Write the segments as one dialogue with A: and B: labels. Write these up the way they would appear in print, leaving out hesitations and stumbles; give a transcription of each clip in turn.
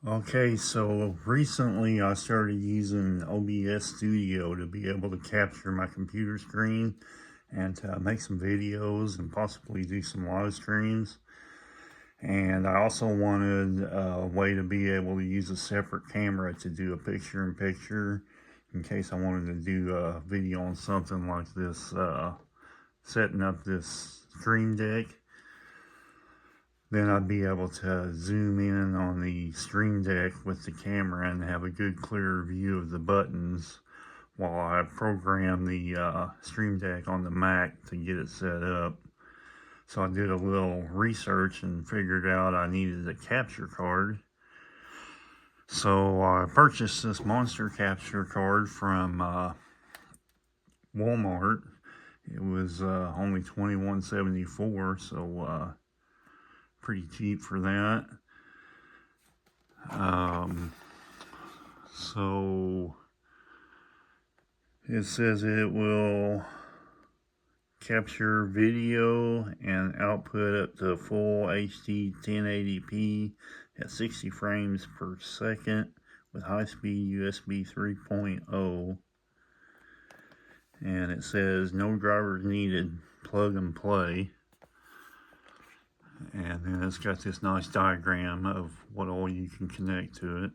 A: Okay, so recently I started using OBS Studio to be able to capture my computer screen and to make some videos and possibly do some live streams. And I also wanted a way to be able to use a separate camera to do a picture-in-picture in case I wanted to do a video on something like this, setting up this Stream Deck. Then I'd be able to zoom in on the Stream Deck with the camera and have a good clear view of the buttons while I program the Stream Deck on the Mac to get it set up. So I did a little research and figured out I needed a capture card. So I purchased this Monster capture card from Walmart. It was only $21.74, so pretty cheap for that. So it says it will capture video and output up to full HD 1080p at 60 frames per second with high-speed USB 3.0. And it says no drivers needed, plug and play. And then it's got this nice diagram of what all you can connect to it.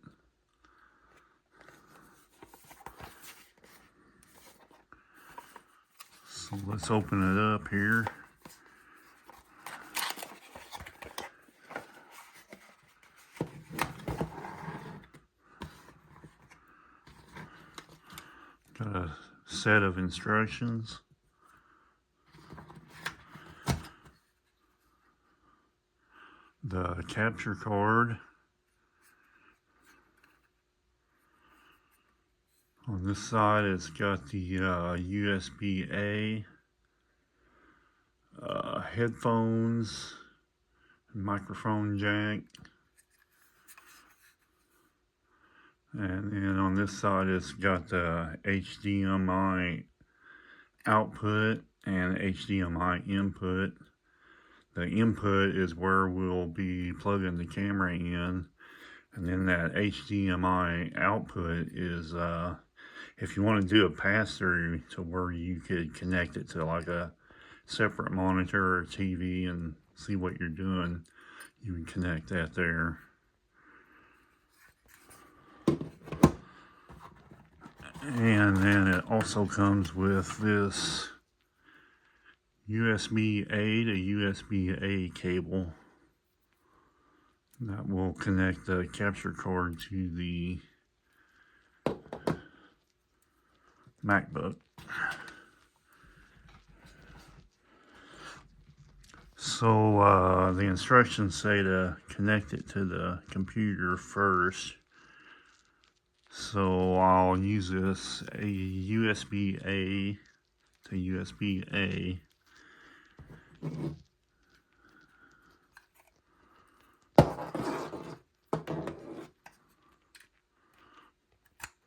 A: So let's open it up here. Got a set of instructions. The capture card. On this side it's got the USB-A, headphones, microphone jack, and then on this side it's got the HDMI output and HDMI input. The input is where we'll be plugging the camera in, and then that HDMI output is if you want to do a pass-through to where you could connect it to like a separate monitor or TV and see what you're doing, you would connect that there. And then it also comes with this USB-A to USB-A cable that will connect the capture card to the MacBook. So the instructions say to connect it to the computer first. So I'll use this a USB-A to USB-A.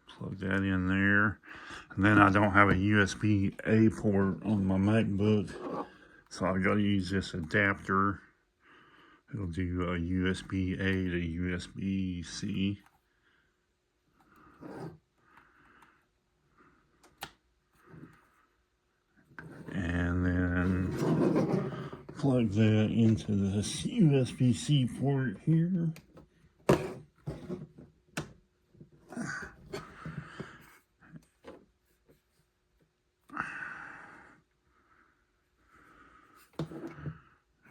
A: Plug that in there. And then I don't have a USB-A port on my MacBook, so I've got to use this adapter. It'll do a USB-A to USB-C. And then plug that into this USB-C port here.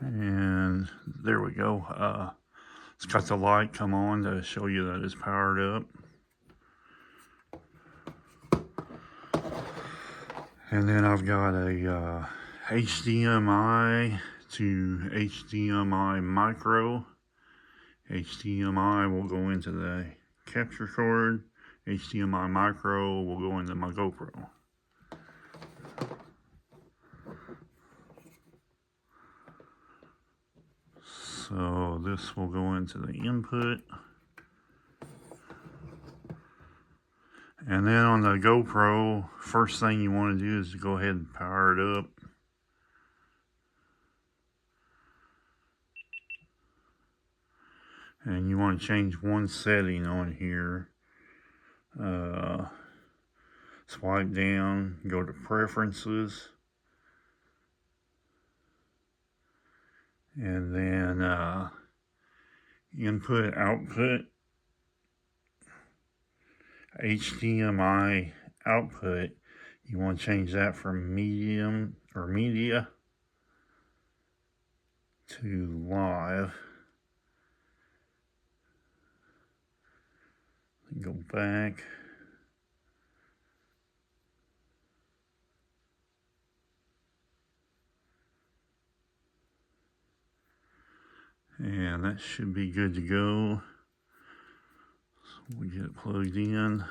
A: And there we go. It's got the light come on to show you that it's powered up. And then I've got a HDMI to HDMI micro. HDMI will go into the capture card. HDMI micro will go into my GoPro. So this will go into the input. And then on the GoPro, first thing you want to do is to go ahead and power it up. And you want to change one setting on here. Swipe down, go to Preferences, and then Input Output, HDMI output. You want to change that from medium or media to live. Go back. And that should be good to go. So we get it plugged in.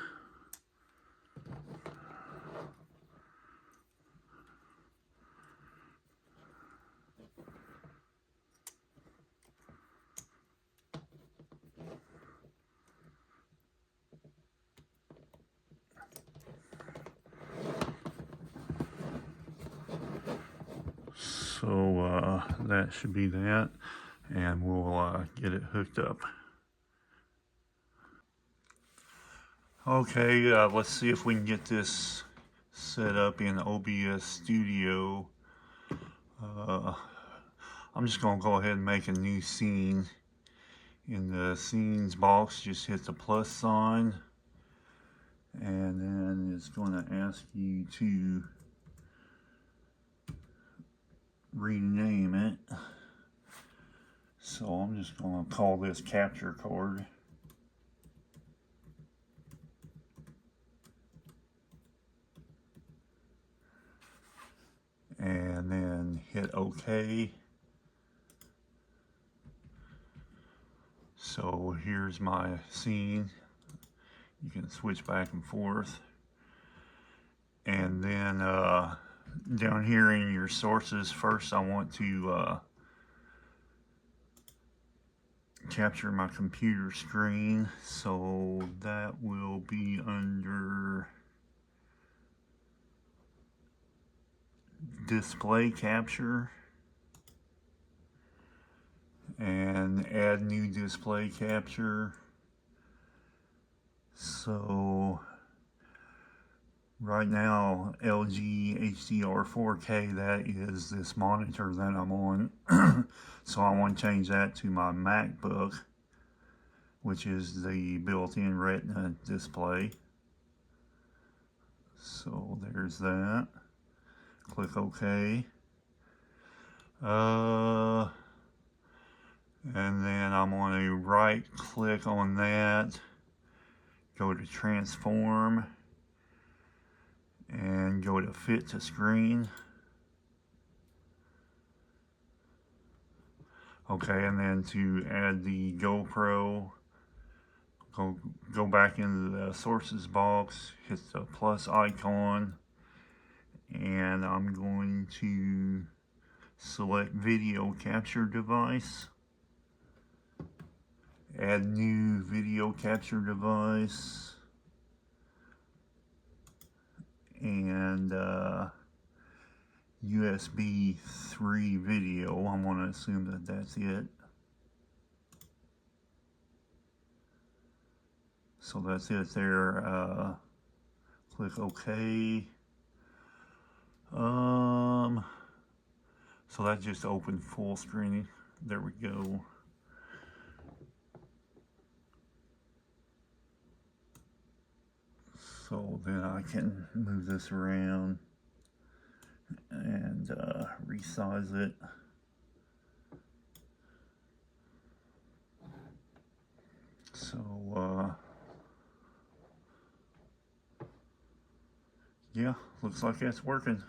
A: So that should be that, and we'll get it hooked up. Okay, let's see if we can get this set up in OBS Studio. I'm just going to go ahead and make a new scene. In the scenes box, just hit the plus sign, and then it's going to ask you to rename it. So I'm just going to call this capture card. And then hit OK. So here's my scene. You can switch back and forth. And then down here in your sources, first I want to capture my computer screen. So that will be under display capture, and add new display capture. So right now LG HDR 4K, that is this monitor that I'm on. So I want to change that to my MacBook, which is the built-in Retina display. So there's that. Click OK. And then I'm going to right click on that, go to transform, and go to fit to screen. Okay, and then to add the GoPro, go back into the sources box, hit the plus icon, and I'm going to select video capture device, add new video capture device, and USB 3 video. I'm going to assume that that's it. So that's it there. Click OK. So that just opened full screen. There we go. So then I can move this around and resize it. So yeah, looks like that's working.